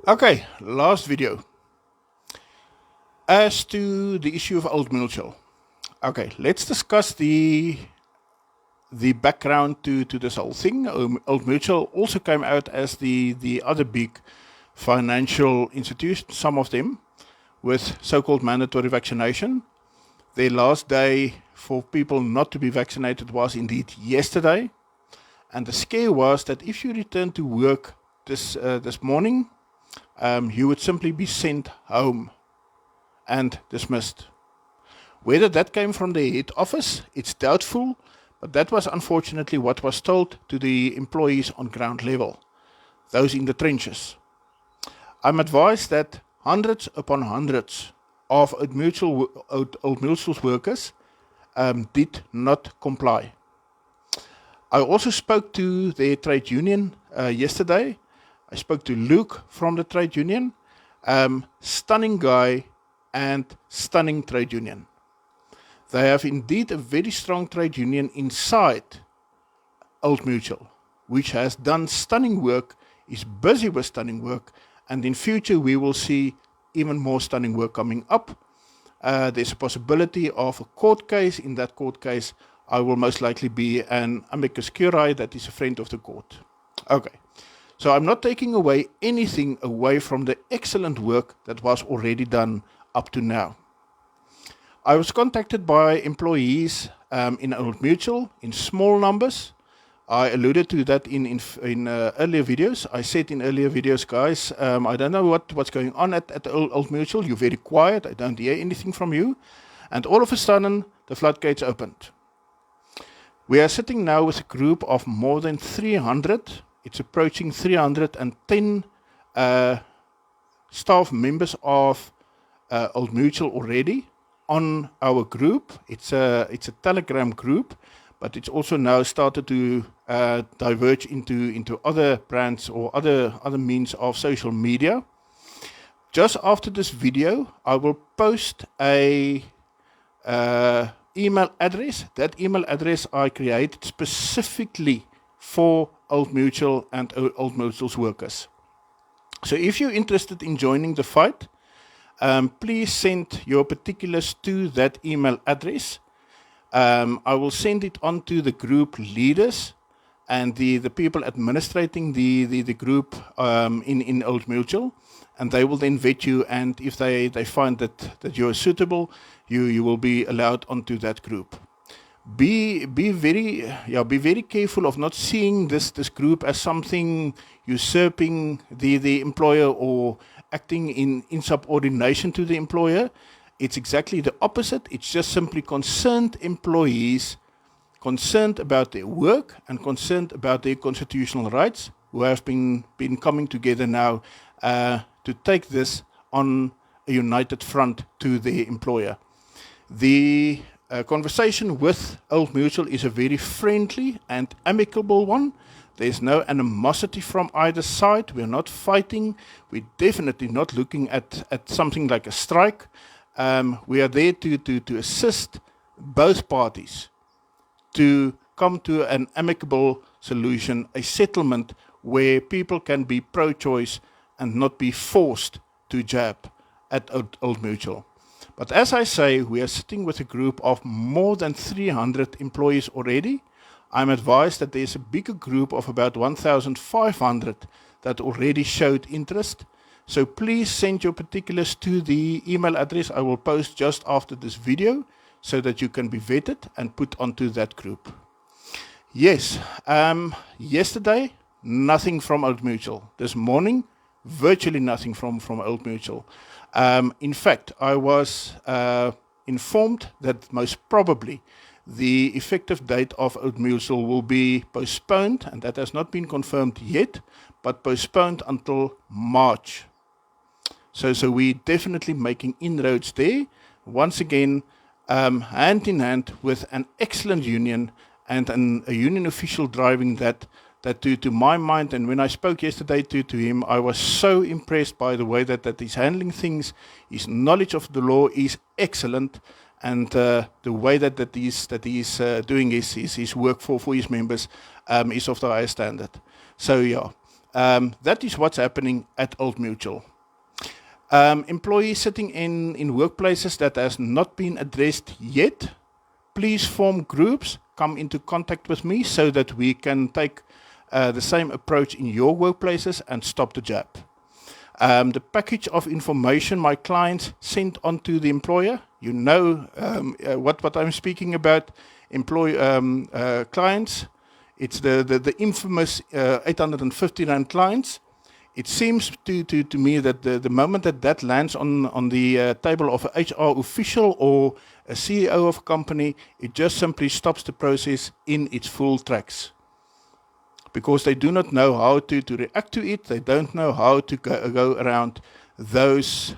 Okay, last video. As to the issue of Old Mutual. Okay, let's discuss the background to this whole thing. Old Mutual also came out as the other big financial institutions, some of them, with so-called mandatory vaccination. Their last day for people not to be vaccinated was indeed yesterday. And the scare was that if you return to work this morning, you would simply be sent home and dismissed. Whether that came from the head office, it's doubtful, but that was unfortunately what was told to the employees on ground level, those in the trenches. I'm advised that hundreds upon hundreds of Old Mutual's workers did not comply. I also spoke to their trade union yesterday. I spoke to Luke from the trade union. Stunning guy and stunning trade union. They have indeed a very strong trade union inside Old Mutual, which has done stunning work, is busy with stunning work, and in future we will see even more stunning work coming up. There's a possibility of a court case. In that court case, I will most likely be an amicus curiae, that is a friend of the court. Okay, so I'm not taking away anything away from the excellent work that was already done up to now. I was contacted by employees in Old Mutual in small numbers. I alluded to that in earlier videos. I said in earlier videos, guys, I don't know what's going on at Old Mutual. You're very quiet. I don't hear anything from you. And all of a sudden, the floodgates opened. We are sitting now with a group of more than 300. It's approaching 310 staff members of Old Mutual already on our group. It's a Telegram group, but it's also now started to diverge into other brands or other means of social media. Just after this video, I will post a email address. That email address I created specifically for Old Mutual and Old Mutual's workers. So if you're interested in joining the fight, please send your particulars to that email address. I will send it on to the group leaders and the people administrating the group in Old Mutual, and they will then vet you, and if they find that you are suitable, you will be allowed onto that group. Be very careful of not seeing this group as something usurping the employer or acting in insubordination to the employer. It's exactly the opposite. It's just simply concerned employees, concerned about their work and concerned about their constitutional rights, who have been coming together now to take this on a united front to their employer. The conversation with Old Mutual is a very friendly and amicable one. There's no animosity from either side. We're not fighting. We're definitely not looking at something like a strike. We are there to assist both parties to come to an amicable solution, a settlement where people can be pro-choice and not be forced to jab at Old Mutual. But as I say, we are sitting with a group of more than 300 employees already. I'm advised that there's a bigger group of about 1,500 that already showed interest. So please send your particulars to the email address I will post just after this video so that you can be vetted and put onto that group. Yes, yesterday, nothing from Old Mutual. This morning, virtually nothing from Old Mutual. In fact, I was informed that most probably the effective date of Old Mutual will be postponed, and that has not been confirmed yet, but postponed until March. So we're definitely making inroads there. Once again, hand in hand with an excellent union and a union official driving that to my mind, and when I spoke yesterday to him, I was so impressed by the way that he's handling things. His knowledge of the law is excellent, and the way that he's doing his work for his members is of the highest standard. So yeah, That is what's happening at Old Mutual. Employees sitting in workplaces that has not been addressed yet, please form groups, come into contact with me so that we can take the same approach in your workplaces and stop the jab. The package of information my clients sent on to the employer, you know what I'm speaking about, clients. It's the infamous 850 Rand clients. It seems to me that the moment that lands on the table of a HR official or a CEO of a company, it just simply stops the process in its full tracks. Because they do not know how to react to it, they don't know how to go around those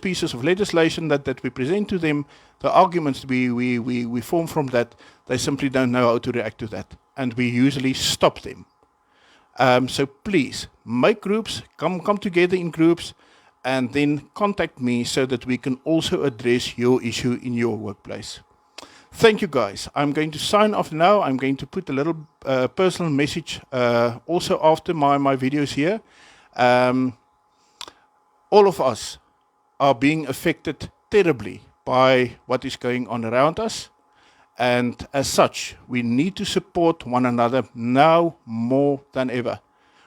pieces of legislation that we present to them, the arguments we form from that, they simply don't know how to react to that. And we usually stop them. So please, make groups, come together in groups, and then contact me so that we can also address your issue in your workplace. Thank you, guys. I'm going to sign off now. I'm going to put a little personal message also after my videos here. All of us are being affected terribly by what is going on around us. And as such, we need to support one another now more than ever.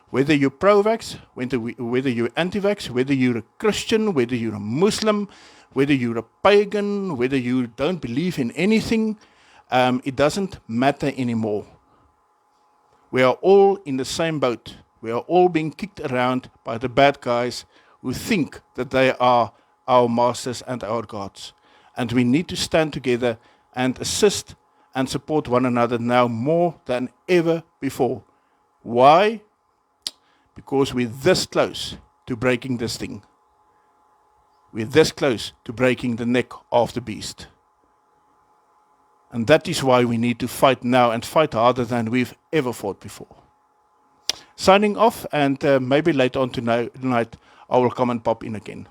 Whether you're pro-vax, whether you're anti-vax, whether you're a Christian, whether you're a Muslim, whether you're a pagan, whether you don't believe in anything, it doesn't matter anymore. We are all in the same boat. We are all being kicked around by the bad guys who think that they are our masters and our gods. And we need to stand together and assist and support one another now more than ever before. Why? Because we're this close to breaking this thing. We're this close to breaking the neck of the beast. And that is why we need to fight now and fight harder than we've ever fought before. Signing off, and maybe later on tonight I will come and pop in again.